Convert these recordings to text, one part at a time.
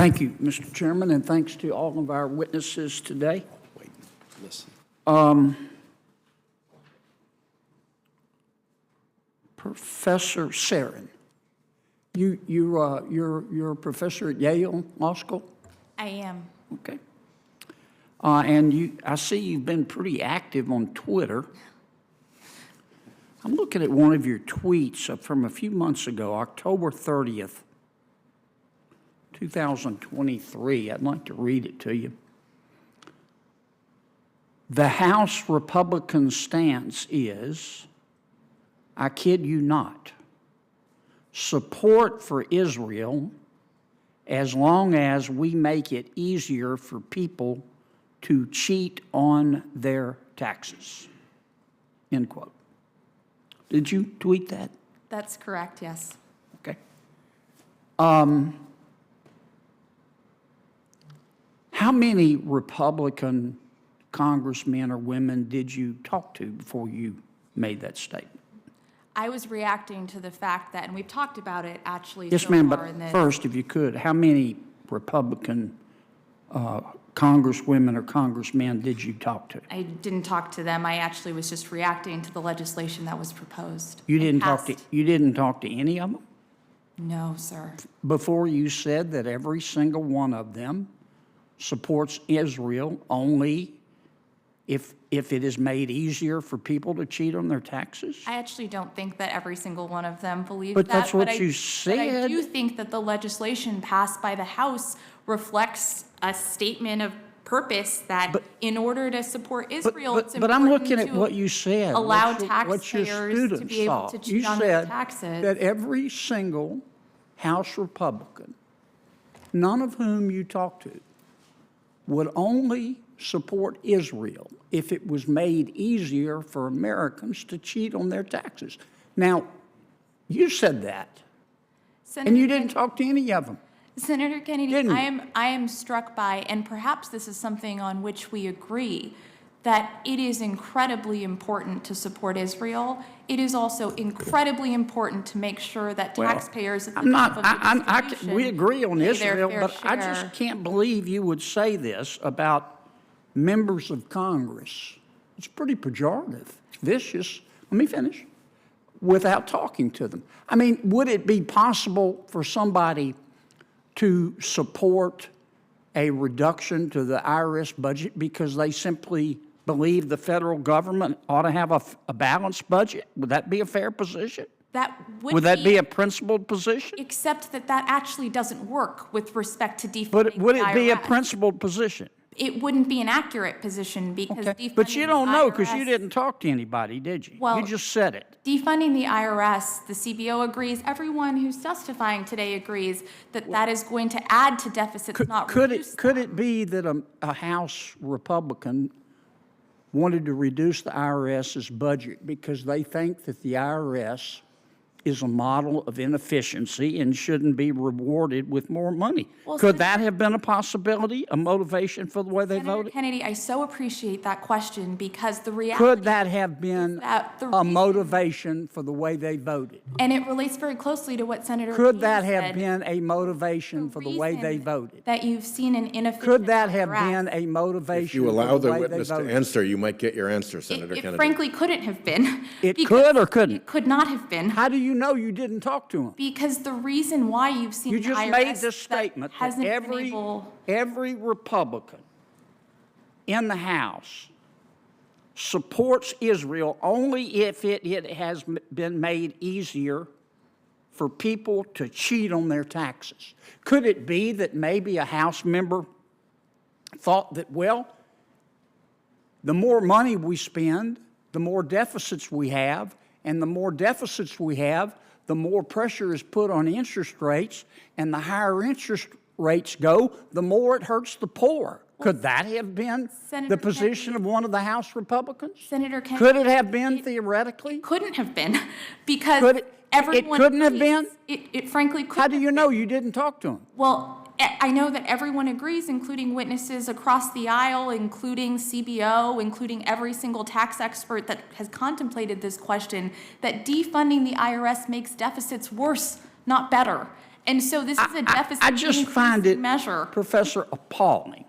Thank you, Mr. Chairman, and thanks to all of our witnesses today. Wait, listen. Professor Sarin, you're a professor at Yale Law School? I am. Okay. I see you've been pretty active on Twitter. I'm looking at one of your tweets from a few months ago, October 30th, 2023. I'd like to read it to you. The House Republican stance is, I kid you not, support for Israel as long as we make it easier for people to cheat on their taxes. End quote. Did you tweet that? That's correct, yes. Okay. How many Republican congressmen or women did you talk to before you made that statement? I was reacting to the fact that, and we've talked about it actually Yes, so ma'am, far but in this. first, if you could, how many Republican congresswomen or congressmen did you talk to? I didn't talk to them. I actually was just reacting to the legislation that was proposed. You and didn't talk to passed. you didn't talk to any of them No, sir. before you said that every single one of them supports Israel only if it is made easier for people to cheat on their taxes? I actually don't think that every single one of them believes But that. that's what I- you But I said. do think that the legislation passed by the House reflects a statement of purpose that But- in order to support Israel, it's But I'm looking important at to what you said. allow what your taxpayers to students be able saw. to cheat on You their said taxes. that every single House Republican, none of whom you talked to, would only support Israel if it was made easier for Americans to cheat on their taxes. Now, you said that, and you didn't talk to any of them. Senator Kennedy, Didn't you? I am struck by, and perhaps this is something on which we agree, that it is incredibly important to support Israel. It is also incredibly important to make sure that Well, taxpayers at the I'm top not, of the we distribution agree on pay their Israel, fair but I just share. can't believe you would say this about members of Congress. It's pretty pejorative, vicious. Let me finish. Without talking to them. I mean, would it be possible for somebody to support a reduction to the IRS budget because they simply believe the federal government ought to have a balanced budget? Would that be a fair position? That Would that be a principled position? except that that actually doesn't work with respect to defunding But would the it be a IRS. principled position? It wouldn't be an accurate position because Okay. defunding But you don't the know because you IRS didn't talk to anybody, did you? Well, You just said it. Defunding the IRS, the CBO agrees, everyone who's testifying today agrees that that is going to add to deficits, not reduce Could them. it be that a House Republican wanted to reduce the IRS's budget because they think that the IRS is a model of inefficiency and shouldn't be rewarded with more money? Well, Could that have been a possibility, a motivation for the way they Senator voted? Kennedy, I so appreciate that question because the reality, Could that have been that the a reason- motivation for the way they voted? and it relates very closely to what Senator Could King that have said, been a motivation for the way they reason voted? that you've seen an inefficient Could that have IRS, been a motivation If you for allow the the way witness they to voted? answer, you might get your answer, Senator it Kennedy. frankly couldn't have been. It because could or couldn't? It could not have been. How do you know you didn't talk to him? Because the reason why you've seen You the just IRS made this statement that hasn't been able. every Republican in the House supports Israel only if it has been made easier for people to cheat on their taxes. Could it be that maybe a House member thought that, well, the more money we spend, the more deficits we have, and the more deficits we have, the more pressure is put on interest rates, and the higher interest rates go, the more it hurts the poor. Could that have been Senator the position Kennedy- of one of the House Republicans? Senator Kennedy, Could it have been theoretically? couldn't have been because Could it- everyone couldn't have agrees. been? It frankly couldn't. How do you have know been. you didn't talk to him? Well, I know that everyone agrees, including witnesses across the aisle, including CBO, including every single tax expert that has contemplated this question, that defunding the IRS makes deficits worse, not better. And so this is a deficit I just find it, measure. Professor, appalling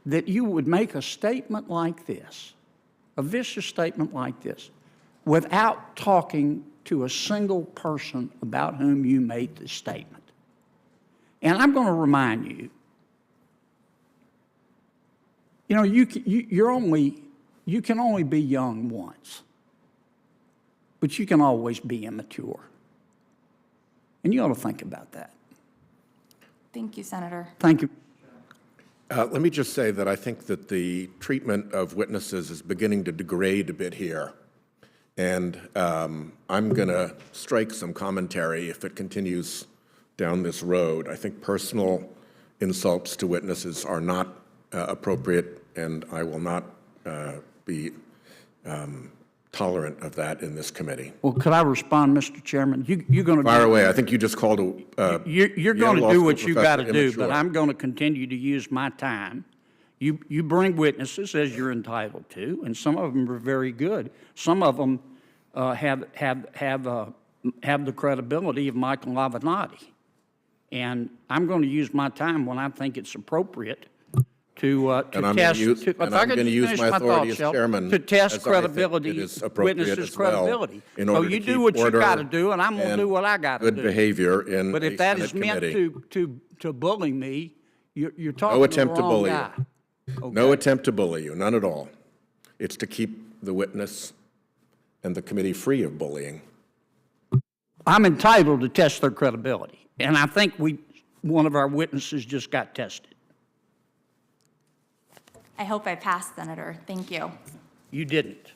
that you would make a statement like this, a vicious statement like this, without talking to a single person about whom you made this statement. And I'm going to remind you, you know, you can only be young once, but you can always be immature. And you ought to think about that. Thank you, Senator. Thank you. Let me just say that I think that the treatment of witnesses is beginning to degrade a bit here. And I'm going to strike some commentary if it continues down this road. I think personal insults to witnesses are not appropriate, and I will not be tolerant of that in this committee. Well, could I respond, Mr. Chairman? You're going to Fire away. I think you just called a You're going Yale to do Law what School you got to professor do, but immature. I'm going to continue to use my time. You bring witnesses as you're entitled to, and some of them are very good. Some of them have the credibility of Michael Avenatti, and I'm going to use my time when I think it's appropriate to And I'm test. going to use my authority as chairman to test as I think credibility, it is appropriate witnesses' as well, credibility. in So order to you do keep what you order got to do, and I'm going to do what I got to do. good behavior in But a if that Senate is meant committee. to bully me, you're talking No to the attempt to wrong bully guy. you. No attempt to bully you, none at all. It's to keep the witness and the committee free of bullying. I'm entitled to test their credibility, and I think one of our witnesses just got tested. I hope I passed, Senator. Thank you. You didn't.